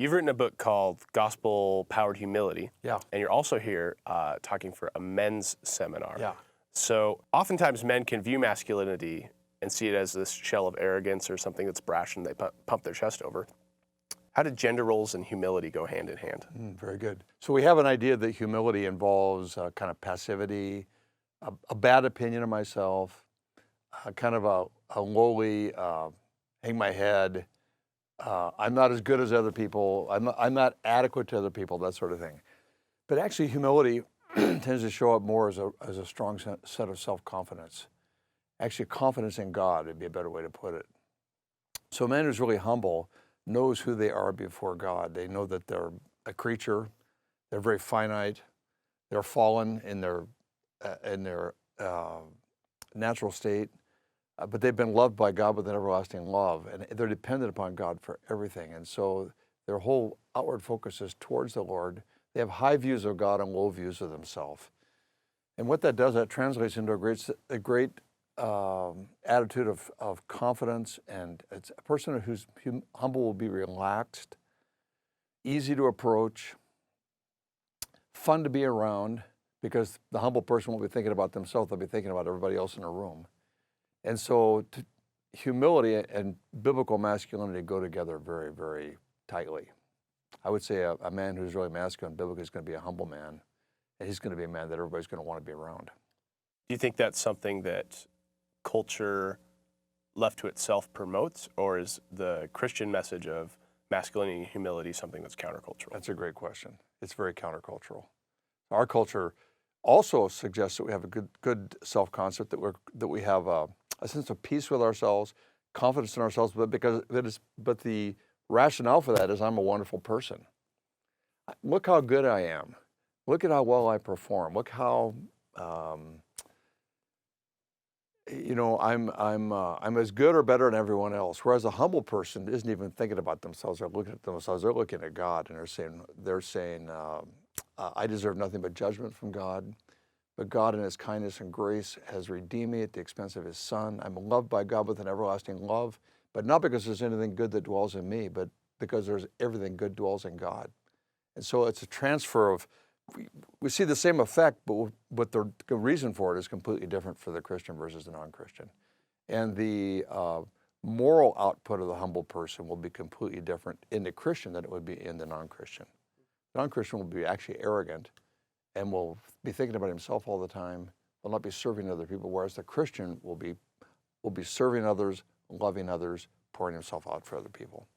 You've written a book called Gospel-Powered Humility. Yeah. And you're also here talking for a men's seminar. Yeah. So oftentimes men can view masculinity and see it as this shell of arrogance or something that's brash and they pump their chest over. How do gender roles and humility go hand in hand? Very good. So we have an idea that humility involves kind of passivity, a bad opinion of myself, kind of a lowly, hang my head, I'm not as good as other people, I'm not adequate to other people, that sort of thing. But actually humility tends to show up more as a strong set of self-confidence. Actually confidence in God would be a better way to put it. So a man who's really humble knows who they are before God. They know that they're a creature, they're very finite, they're fallen in their natural state, but they've been loved by God with an everlasting love, and they're dependent upon God for everything. And so their whole outward focus is towards the Lord. They have high views of God and low views of themselves. And what that does, that translates into a great attitude of confidence, and it's a person who's humble will be relaxed, easy to approach, fun to be around, because the humble person won't be thinking about themselves, they'll be thinking about everybody else in the room. And so humility and biblical masculinity go together very, very tightly. I would say a man who's really masculine biblically is going to be a humble man, and he's going to be a man that everybody's going to want to be around. Do you think that's something that culture left to itself promotes, or is the Christian message of masculinity and humility something that's countercultural? That's a great question. It's very countercultural. Our culture also suggests that we have a good self-concept, that we have a sense of peace with ourselves, confidence in ourselves, but the rationale for that is I'm a wonderful person. Look how good I am. Look at how well I perform. Look how I'm as good or better than everyone else. Whereas a humble person isn't even thinking about themselves or looking at themselves. They're looking at God, and they're saying, I deserve nothing but judgment from God. But God in his kindness and grace has redeemed me at the expense of his Son. I'm loved by God with an everlasting love, but not because there's anything good that dwells in me, but because there's everything good dwells in God. And so it's a transfer of, we see the same effect, but the reason for it is completely different for the Christian versus the non-Christian. And the moral output of the humble person will be completely different in the Christian than it would be in the non-Christian. The non-Christian will be actually arrogant and will be thinking about himself all the time, will not be serving other people, whereas the Christian will be serving others, loving others, pouring himself out for other people.